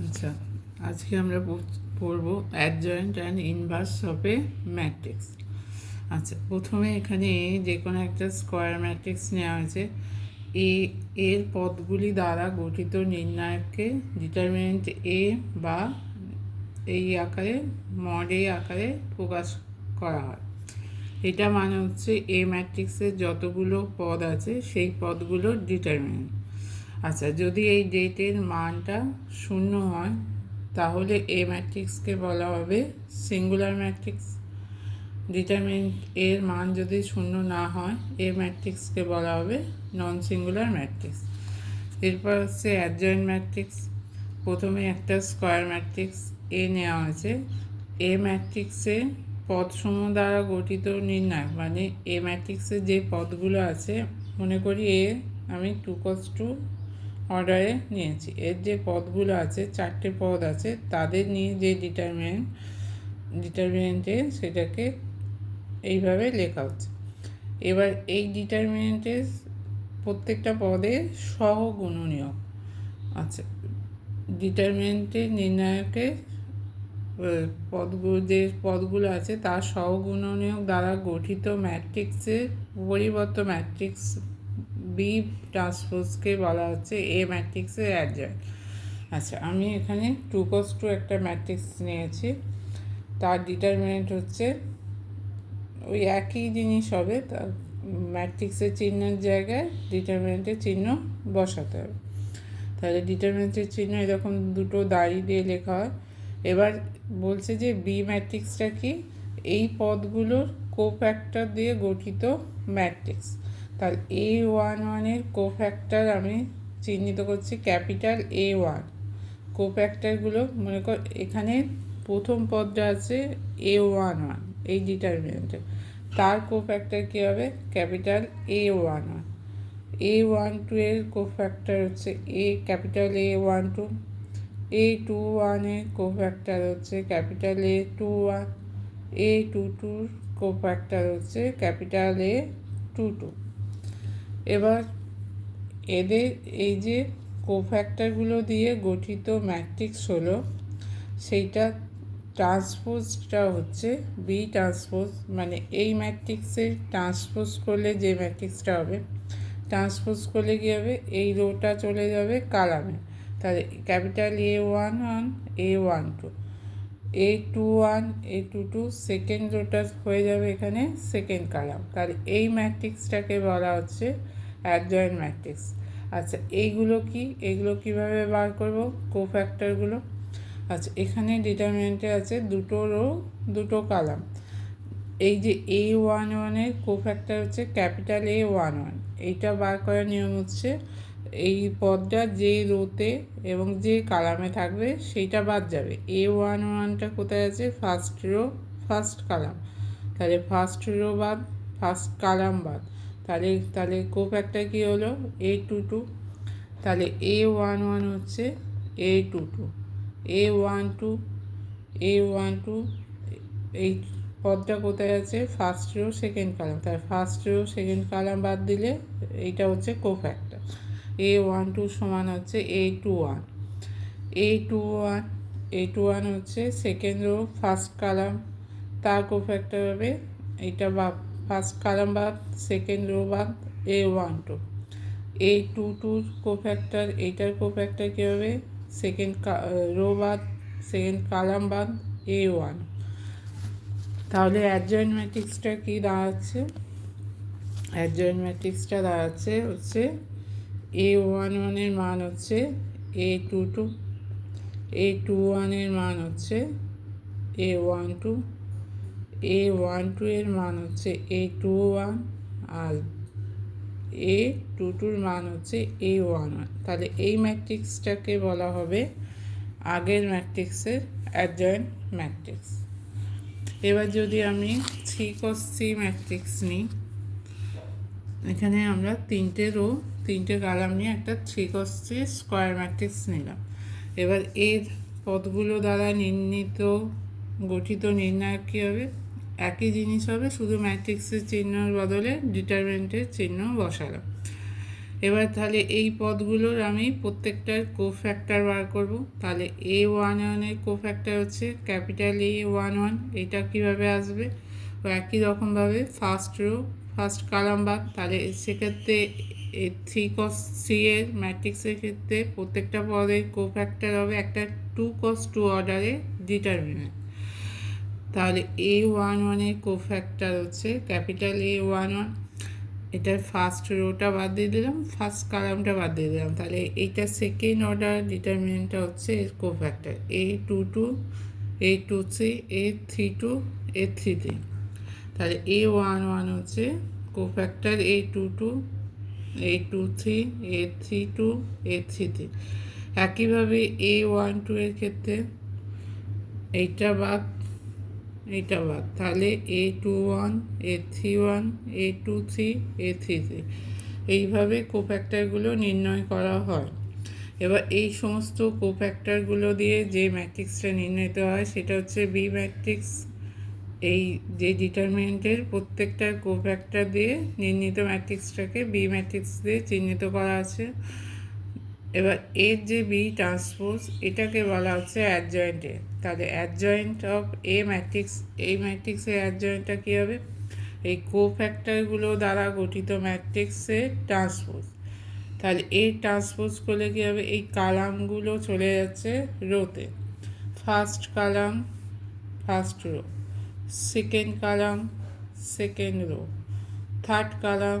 আচ্ছা, আজকে আমরা পড়ব adjoint and inverse of A matrix. আচ্ছা, প্রথমে এখানে যে কোনো একটা স্কোয়ার ম্যাট্রিক্স নেওয়া হয়েছে। এ এর পদগুলি দ্বারা গঠিত নির্ণায়ককে ডিটারমিনেন্ট এ বা এই আকারে মড এ আকারে প্রকাশ করা হয়। এটা মানে হচ্ছে এ ম্যাট্রিক্সের যতগুলো পদ আছে সেই পদগুলোর ডিটারমিনেন্ট। আচ্ছা, যদি এই ডেটের মানটা শূন্য হয় তাহলে এ ম্যাট্রিক্সকে বলা হবে সিঙ্গুলার ম্যাট্রিক্স। ডিটারমিনেন্ট এর মান যদি শূন্য না হয় এ ম্যাট্রিক্সকে বলা হবে নন সিঙ্গুলার ম্যাট্রিক্স। এরপর হচ্ছে অ্যাডজয়েন্ট ম্যাট্রিক্স। প্রথমে একটা স্কোয়ার ম্যাট্রিক্স এ নেওয়া হয়েছে। এ ম্যাট্রিক্সে পদসমূহ দ্বারা গঠিত নির্ণায়ক, মানে এ ম্যাট্রিক্সে যে পদগুলো আছে, মনে করি আমি 2 অর্ডারে নিয়েছি। এর যে পদগুলো আছে, 4টে পদ আছে, তাদের নিয়ে যে ডিটারমিনেন্টে সেটাকে এইভাবে লেখা হচ্ছে। এবার এই ডিটারমিনেন্টের প্রত্যেকটা পদের সহগুণনীয়ক। আচ্ছা, ডিটারমিনেন্টের নির্ণায়কের যে পদগুলো আছে তার সহগুণনীয়ক দ্বারা গঠিত ম্যাট্রিক্সের পরিবর্ত ম্যাট্রিক্স বি ট্রান্সপোজকে বলা হচ্ছে এ ম্যাট্রিক্সের অ্যাডজয়েন্ট। আচ্ছা, আমি এখানে 2 একটা ম্যাট্রিক্স নিয়েছি। তার ডিটারমিনেন্ট হচ্ছে ওই একই জিনিস হবে, তার ম্যাট্রিক্সের চিহ্নের জায়গায় ডিটারমিনেন্টের চিহ্ন বসাতে হবে। তাহলে ডিটারমিনেন্টের চিহ্ন এরকম দুটো দাড়ি দিয়ে লেখা হয়। এবার বলছে যে বি ম্যাট্রিক্সটা কি, এই পদগুলোর কোফ্যাক্টর দিয়ে গঠিত ম্যাট্রিক্স। তাহলে A11-এর কোফ্যাক্টর আমি চিহ্নিত করছি ক্যাপিটাল A1। কোফ্যাক্টরগুলো মনে কর, এখানে প্রথম পদটা আছে A11 এই ডিটারমিনেন্টে, তার কোফ্যাক্টর কী হবে ক্যাপিটাল A11। A12 এর কোফ্যাক্টর হচ্ছে ক্যাপিটাল A12। A21-এর কোফ্যাক্টর হচ্ছে ক্যাপিটাল A21। A22-র কোফ্যাক্টর হচ্ছে ক্যাপিটাল A22। এবার এদের এই যে কোফ্যাক্টরগুলো দিয়ে গঠিত ম্যাট্রিক্স হলো, সেইটা ট্রান্সপোজটা হচ্ছে বি ট্রান্সপোজ। মানে এই ম্যাট্রিক্সের ট্রান্সপোজ করলে যে ম্যাট্রিক্সটা হবে, ট্রান্সপোজ করলে কী হবে, এই রোটা চলে যাবে কালামে। তাহলে capital A11 A12, A21 A22 second rota হয়ে যাবে এখানে সেকেন্ড কালাম। তাহলে এই ম্যাট্রিক্সটাকে বলা হচ্ছে অ্যাডজয়েন্ট ম্যাট্রিক্স। আচ্ছা, এইগুলো কি, এগুলো কিভাবে বার করব কোফ্যাক্টরগুলো? আচ্ছা, এখানে ডিটারমিনেন্টে আছে 2 রো 2 কালাম। এই যে A11-এর কোফ্যাক্টর হচ্ছে ক্যাপিটাল A11। এইটা বার করার নিয়ম হচ্ছে এই পদটা যে রোতে এবং যে কালামে থাকবে সেইটা বাদ যাবে। A11টা কোথায় আছে, ফার্স্ট রো ফার্স্ট কালাম। তাহলে ফার্স্ট রো বাদ, ফার্স্ট কালাম বাদ। তাহলে কোফ্যাক্টর কী হলো A22। তাহলে A11 হচ্ছে A22, A12 A12 এই পদটা কোথায় আছে, ফার্স্ট রো সেকেন্ড কালাম। তাহলে ফার্স্ট রো সেকেন্ড কালাম বাদ দিলে এইটা হচ্ছে কোফ্যাক্টর। A12 সমান হচ্ছে A21। A21 হচ্ছে সেকেন্ড রো ফার্স্ট কালাম, তার কোফ্যাক্টর হবে এইটা বা ফার্স্ট কালাম বাদ সেকেন্ড রো বাদ A12। A22 কোফ্যাক্টর, এইটার কোফ্যাক্টর কী হবে, সেকেন্ড রো বাদ সেকেন্ড কালাম বাদ A1। তাহলে অ্যাডজয়েন্ট ম্যাট্রিক্সটা কি দাঁড়াচ্ছে, অ্যাডজয়েন্ট ম্যাট্রিক্সটা দাঁড়াচ্ছে হচ্ছে A11-এর মান হচ্ছে A22, A21-এর মান হচ্ছে A12, A12-এর মান হচ্ছে A21, আর A22-র মান হচ্ছে A11। তাহলে এই ম্যাট্রিক্সটাকে বলা হবে আগের ম্যাট্রিক্সের অ্যাডজয়েন্ট ম্যাট্রিক্স। এবার যদি আমি 3×3 ম্যাট্রিক্স নিই, এখানে আমরা 3টে রো 3টে কালাম নিয়ে একটা 3×3 স্কোয়ার ম্যাট্রিক্স নিলাম। এবার এর পদগুলো দ্বারা গঠিত নির্ণায়ক কী হবে, একই জিনিস হবে, শুধু ম্যাট্রিক্সের চিহ্নর বদলে ডিটারমিনেন্টের চিহ্ন বসালাম। এবার তাহলে এই পদগুলোর আমি প্রত্যেকটার কোফ্যাক্টর বার করব। তাহলে A11-এর কোফ্যাক্টর হচ্ছে ক্যাপিটাল A11, এটা কীভাবে আসবে? একই রকমভাবে ফার্স্ট কালাম বাদ, তাহলে সেক্ষেত্রে 3 cos 3 এর ম্যাট্রিক্সের ক্ষেত্রে প্রত্যেকটা পদের কোফ্যাক্টর হবে একটা 2 cos 2 অর্ডারে ডিটারমিনেন্ট। তাহলে A11-এর কোফ্যাক্টর হচ্ছে ক্যাপিটাল A11, এটার ফার্স্ট রোটা বাদ দিয়ে দিলাম, ফার্স্ট কালামটা বাদ দিয়ে দিলাম, তাহলে এইটা সেকেন্ড অর্ডার ডিটারমিনেন্টটা হচ্ছে এর cofactor A22, A23, A32, A33। তাহলে A11 হচ্ছে cofactor A22, A23, A32, A33। একইভাবে A12 এর ক্ষেত্রে এইটা বাদ, তাহলে A21, A31, A23, A33, এইভাবে কোফ্যাক্টরগুলো নির্ণয় করা হয়। এবার এই সমস্ত কোফ্যাক্টরগুলো দিয়ে যে ম্যাট্রিক্সটা নির্ণীত হয় সেটা হচ্ছে বি ম্যাট্রিক্স। এই যে ডিটারমিনেন্টের প্রত্যেকটা কোফ্যাক্টর দিয়ে নির্ণীত ম্যাট্রিক্সটাকে বি ম্যাট্রিক্স দিয়ে চিহ্নিত করা আছে। এবার এর যে বি ট্রান্সপোজ, এটাকে বলা হচ্ছে অ্যাডজয়েন্টে। তাহলে অ্যাডজয়েন্ট অফ এ ম্যাট্রিক্স, এই ম্যাট্রিক্সের অ্যাডজয়েন্টটা কী হবে? এই কোফ্যাক্টরগুলো দ্বারা গঠিত ম্যাট্রিক্সের ট্রান্সপোজ। তাহলে এই ট্রান্সপোজ করলে কী হবে? এই কালামগুলো চলে যাচ্ছে রোতে। ফার্স্ট কালাম ফার্স্ট রো, সেকেন্ড কালাম সেকেন্ড রো, থার্ড কালাম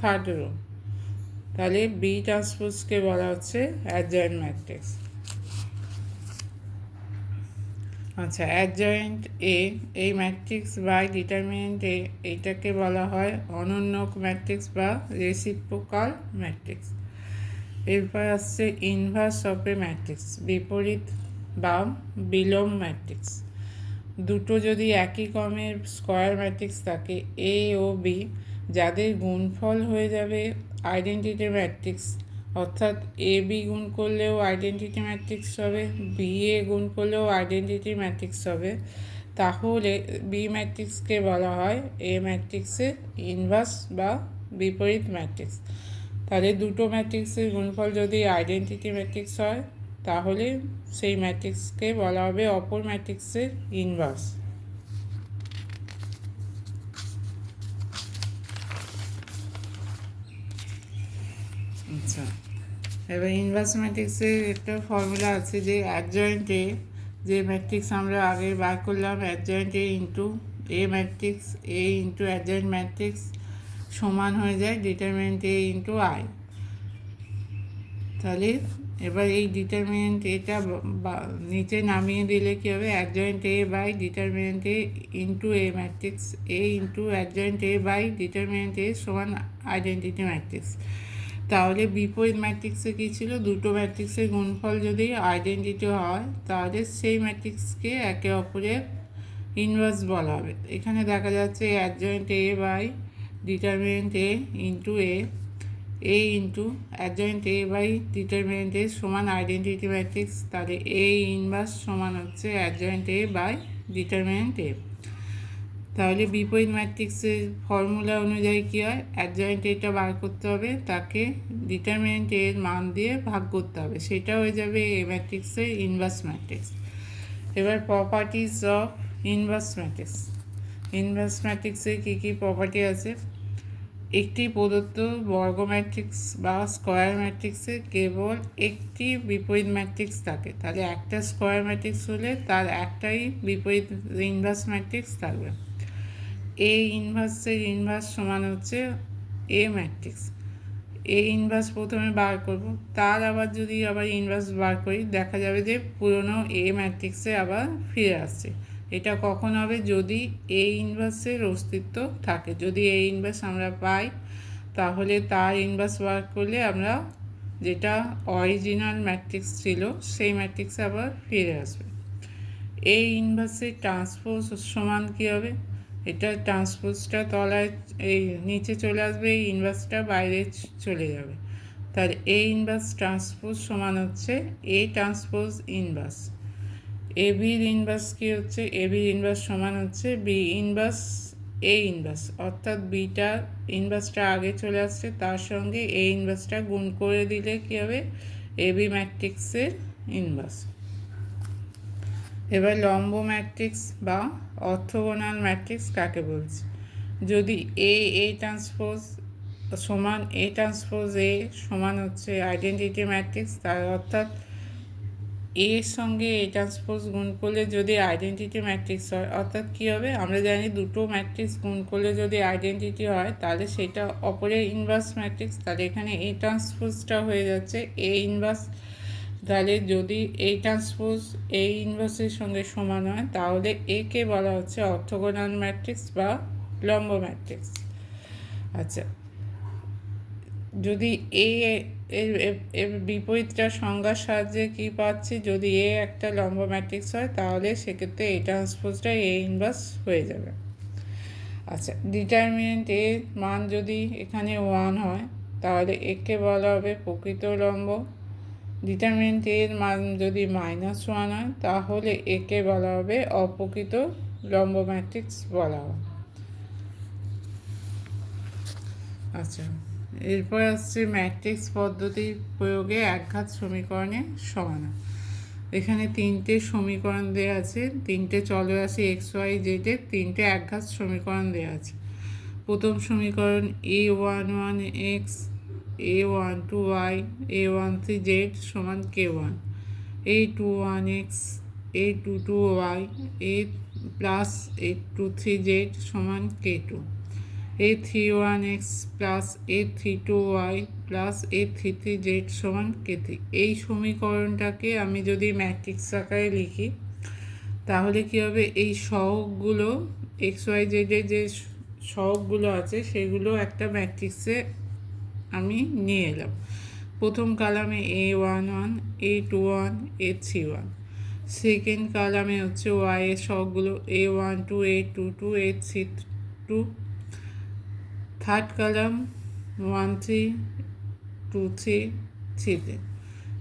থার্ড রো। তাহলে বি ট্রান্সপোজকে বলা হচ্ছে অ্যাডজয়েন্ট ম্যাট্রিক্স। আচ্ছা, অ্যাডজয়েন্ট এ, এই ম্যাট্রিক্স বাই ডিটারমিনেন্ট এ, এইটাকে বলা হয় অনন্যক ম্যাট্রিক্স বা রেসিপ্রোকাল ম্যাট্রিক্স। এরপর আসছে ইনভার্স অফ এ ম্যাট্রিক্স, বিপরীত বা বিলোম ম্যাট্রিক্স। দুটো যদি একই ক্রমের স্কোয়ার ম্যাট্রিক্স থাকে এ ও বি, যাদের গুণফল হয়ে যাবে আইডেন্টিটি ম্যাট্রিক্স, অর্থাৎ এ বি গুণ করলেও আইডেন্টিটি ম্যাট্রিক্স হবে, বি এ গুণ করলেও আইডেন্টিটি ম্যাট্রিক্স হবে, তাহলে বি ম্যাট্রিক্সকে বলা হয় এ ম্যাট্রিক্সের ইনভার্স বা বিপরীত ম্যাট্রিক্স। তাহলে দুটো ম্যাট্রিক্সের গুণফল যদি আইডেন্টিটি ম্যাট্রিক্স হয় তাহলে সেই ম্যাট্রিক্সকে বলা হবে অপর ম্যাট্রিক্সের ইনভার্স। আচ্ছা, এবার ইনভার্স ম্যাট্রিক্সের একটা ফর্মুলা আছে যে অ্যাডজয়েন্টে, যে ম্যাট্রিক্স আমরা আগে বার করলাম adjoint A into A matrix, A into adjoint matrix সমান হয়ে যায় ডিটারমিনেন্ট এ ইন্টু আই। তাহলে এবার এই ডিটারমিনেন্ট এটা নিচে নামিয়ে দিলে কী হবে? Adjoint A by determinant A into A matrix, A into adjoint A by determinant A সমান আইডেন্টিটি ম্যাট্রিক্স। তাহলে বিপরীত ম্যাট্রিক্সে কী ছিল? দুটো ম্যাট্রিক্সের গুণফল যদি আইডেন্টিটি হয় তাহলে সেই ম্যাট্রিক্সকে একে অপরের ইনভার্স বলা হবে। এখানে দেখা যাচ্ছে adjoint A by determinant A into A into adjoint A by determinant A সমান আইডেন্টিটি ম্যাট্রিক্স। তাহলে এ ইনভার্স সমান হচ্ছে adjoint A by determinant A. তাহলে বিপরীত ম্যাট্রিক্সের ফর্মুলা অনুযায়ী কী হয়? অ্যাডজয়েন্ট এটা বার করতে হবে, তাকে ডিটারমিনেন্ট এর মান দিয়ে ভাগ করতে হবে, সেটা হয়ে যাবে এ ম্যাট্রিক্সের ইনভার্স ম্যাট্রিক্স। এবার properties of inverse matrix. Inverse ম্যাট্রিক্সের কী কী প্রপার্টি আছে? একটি প্রদত্ত বর্গ ম্যাট্রিক্স বা স্কোয়ার ম্যাট্রিক্সে কেবল একটি বিপরীত ম্যাট্রিক্স থাকে। তাহলে একটা স্কোয়ার ম্যাট্রিক্স হলে তার একটাই বিপরীত ইনভার্স ম্যাট্রিক্স থাকবে। এ ইনভার্সের ইনভার্স সমান হচ্ছে এ ম্যাট্রিক্স। এ ইনভার্স প্রথমে বার করব, তার আবার যদি ইনভার্স বার করি দেখা যাবে যে পুরনো এ ম্যাট্রিক্সে আবার ফিরে আসছে। এটা কখন হবে? যদি এ ইনভার্সের অস্তিত্ব থাকে। যদি এ ইনভার্স আমরা পাই তাহলে তার ইনভার্স বার করলে আমরা যেটা অরিজিনাল ম্যাট্রিক্স ছিল সেই ম্যাট্রিক্সে আবার ফিরে আসবে। এ ইনভার্সের ট্রান্সপোজ সমান কী হবে? এটা ট্রান্সপোজটা তলায় এই নিচে চলে আসবে, এই ইনভার্সটা বাইরে চলে যাবে। তাহলে এ ইনভার্স ট্রান্সপোজ সমান হচ্ছে এ ট্রান্সপোজ ইনভার্স। এ বির ইনভার্স কী হচ্ছে? এ বির ইনভার্স সমান হচ্ছে বি ইনভার্স এ ইনভার্স, অর্থাৎ বিটা ইনভার্সটা আগে চলে আসছে, তার সঙ্গে এ ইনভার্সটা গুণ করে দিলে কী হবে, এবি ম্যাট্রিক্সের ইনভার্স। এবার লম্ব ম্যাট্রিক্স বা অর্থোগোনাল ম্যাট্রিক্স কাকে বলছে? যদি এ ট্রান্সপোজ সমান এ ট্রান্সপোজ এ সমান হচ্ছে আইডেন্টিটি ম্যাট্রিক্স, তার অর্থাৎ এর সঙ্গে এ ট্রান্সপোজ গুণ করলে যদি আইডেন্টিটি ম্যাট্রিক্স হয়, অর্থাৎ কী হবে, আমরা জানি দুটো ম্যাট্রিক্স গুণ করলে যদি আইডেন্টিটি হয় তাহলে সেটা অপরের ইনভার্স ম্যাট্রিক্স, তাহলে এখানে এ ট্রান্সপোজটা হয়ে যাচ্ছে এ ইনভার্স। তাহলে যদি এ ট্রান্সপোজ এ ইনভার্সের সঙ্গে সমান হয় তাহলে একে বলা হচ্ছে অর্থোগোনাল ম্যাট্রিক্স বা লম্ব ম্যাট্রিক্স। আচ্ছা, যদি এর বিপরীতটা সংজ্ঞার সাহায্যে কী পাচ্ছি, যদি এ একটা লম্ব ম্যাট্রিক্স হয় তাহলে সেক্ষেত্রে এ ট্রান্সপোজটা এ ইনভার্স হয়ে যাবে। আচ্ছা, ডিটারমিনেন্ট এর মান যদি এখানে 1 হয় তাহলে একে বলা হবে প্রকৃত লম্ব। ডিটারমিনেন্ট এর মান যদি -1 হয় তাহলে একে বলা হবে অপ্রকৃত লম্ব ম্যাট্রিক্স বলা হবে। আচ্ছা, এরপর আসছে ম্যাট্রিক্স পদ্ধতির প্রয়োগে একঘাত সমীকরণের সমাধান। এখানে তিনটে সমীকরণ দেওয়া আছে, তিনটে চলরাশি এক্স ওয়াই জেডের তিনটে একঘাত সমীকরণ দেওয়া আছে। প্রথম সমীকরণ a11 x a12 y a13 z সমান k1, a21 x a22 y a plus a23 z সমান k2, a31 x plus a32 y plus a33 z সমান k3। এই সমীকরণটাকে আমি যদি ম্যাট্রিক্স আকারে লিখি তাহলে কী হবে, এই সহগগুলো এক্স ওয়াই জেডের যে সহগগুলো আছে সেগুলো একটা ম্যাট্রিক্সে আমি নিয়ে এলাম। প্রথম কালামে a11 a21 a31, সেকেন্ড কালামে হচ্ছে ওয়াই এর সহগগুলো a12 a22 a32, থার্ড কালাম 13 23 3।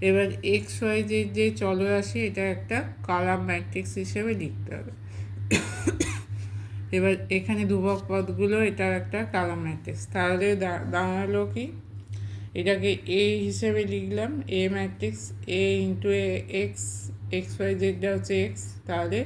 এবার এক্স ওয়াই যে চলরাশি এটা একটা কালাম ম্যাট্রিক্স হিসেবে লিখতে হবে। এবার এখানে ধ্রুবক পদগুলো এটার একটা কালাম ম্যাট্রিক্স, তাহলে দাঁড়ালো কি, এটাকে এ হিসেবে লিখলাম এ matrix, A into x, x Y জেডটা হচ্ছে এক্স, তাহলে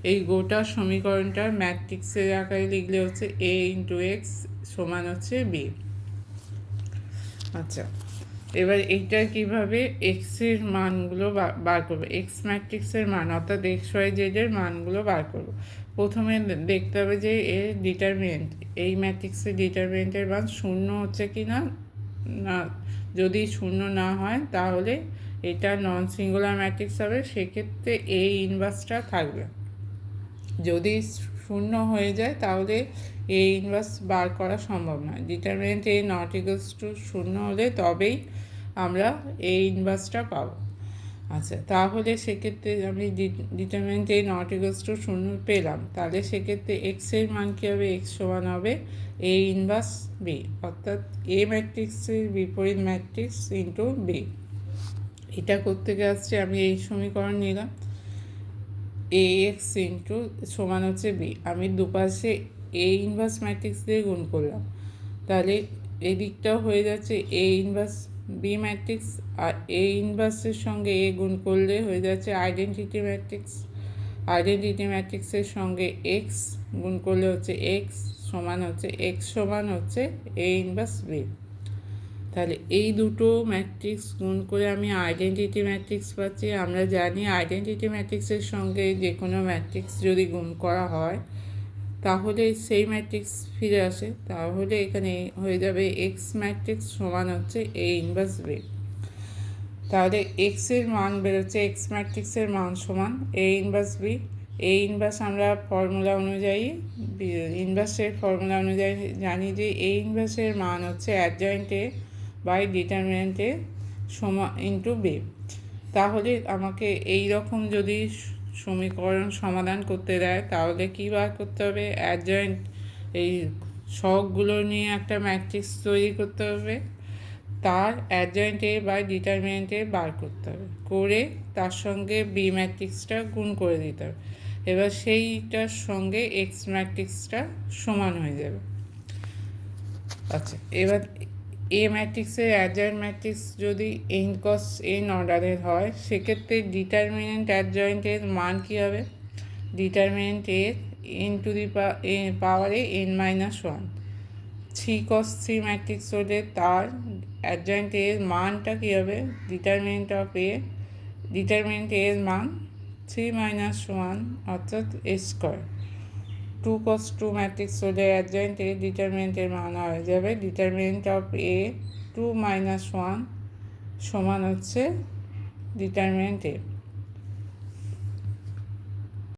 এই গোটা সমীকরণটার ম্যাট্রিক্সের আকারে লিখলে হচ্ছে এ ইন্টু এক্স সমান হচ্ছে বি। আচ্ছা, এবার এইটা কীভাবে এক্সের মানগুলো বার করবো, এক্স ম্যাট্রিক্সের মান অর্থাৎ এক্স ওয়াই জেডের মানগুলো বার করবো। প্রথমে দেখতে হবে যে এর ডিটারমিনেন্ট, এই ম্যাট্রিক্সের ডিটারমিনেন্টের মান 0 হচ্ছে কি না, যদি 0 না হয় তাহলে এটা নন সিঙ্গুলার ম্যাট্রিক্স হবে, সেক্ষেত্রে এই ইনভার্সটা থাকবে। যদি 0 হয়ে যায় তাহলে এই ইনভার্স বার করা সম্ভব নয়। Determinant A not equals to 0 হলে তবেই আমরা এই ইনভার্সটা পাবো। আচ্ছা, তাহলে সেক্ষেত্রে আমি determinant A not equals to 0 পেলাম, তাহলে সেক্ষেত্রে এক্সের মান কী হবে, এক্স সমান হবে এ ইনভার্স বি, অর্থাৎ এ ম্যাট্রিক্সের বিপরীত ম্যাট্রিক্স ইন্টু বি। এটা করতে আসছে আমি এই সমীকরণ নিলাম এ এক্স ইন্টু সমান হচ্ছে বি, আমি দুপাশে এ ইনভার্স ম্যাট্রিক্স দিয়ে গুণ করলাম, তাহলে এই দিকটাও হয়ে যাচ্ছে এ ইনভার্স বি ম্যাট্রিক্স, আর এ ইনভার্সের সঙ্গে এ গুণ করলে হয়ে যাচ্ছে আইডেন্টিটি ম্যাট্রিক্স, আইডেন্টিটি ম্যাট্রিক্সের সঙ্গে এক্স গুণ করলে হচ্ছে এক্স সমান হচ্ছে এ ইনভার্স বি। তাহলে এই দুটো ম্যাট্রিক্স গুণ করে আমি আইডেন্টিটি ম্যাট্রিক্স পাচ্ছি। আমরা জানি আইডেন্টিটি ম্যাট্রিক্সের সঙ্গে যে কোনো ম্যাট্রিক্স যদি গুণ করা হয় তাহলে সেই ম্যাট্রিক্স ফিরে আসে, তাহলে এখানে হয়ে যাবে এক্স ম্যাট্রিক্স সমান হচ্ছে এ ইনভার্স বি। তাহলে এক্সের মান বেরোচ্ছে, এক্স ম্যাট্রিক্সের মান সমান এ ইনভার্স বি। এই ইনভার্স আমরা ফর্মুলা অনুযায়ী, ইনভার্সের ফর্মুলা অনুযায়ী জানি যে এই ইনভার্সের মান হচ্ছে adjoint A by determinant A সমান ইন্টু বি। তাহলে আমাকে এই রকম যদি সমীকরণ সমাধান করতে দেয় তাহলে কী বার করতে হবে, অ্যাডজয়েন্ট এই সহগগুলো নিয়ে একটা ম্যাট্রিক্স তৈরি করতে হবে, তার অ্যাডজয়েন্ট এ বাই ডিটারমিনেন্ট এ বার করতে হবে, করে তার সঙ্গে বি ম্যাট্রিক্সটা গুণ করে দিতে হবে। এবার সেইটার সঙ্গে এক্স ম্যাট্রিক্সটা সমান হয়ে যাবে। আচ্ছা, এবার এ ম্যাট্রিক্সের অ্যাডজয়েন্ট ম্যাট্রিক্স যদি n cos n অর্ডারের হয়, সেক্ষেত্রে ডিটারমিনেন্ট অ্যাডজয়েন্টের মান কী হবে? ডিটারমিনেন্ট এর পাওয়ারে n-1। 3 cos 3 ম্যাট্রিক্স হলে তার অ্যাডজয়েন্ট এর মানটা কী হবে? ডিটারমিনেন্ট এর মান 3-1 অর্থাৎ a স্কোয়ার। 2 cos 2 ম্যাট্রিক্স হলে অ্যাডজয়েন্ট এর ডিটারমিনেন্টের মান হয়ে যাবে ডিটারমিনেন্ট অফ a 2-1 সমান হচ্ছে ডিটারমিনেন্ট a।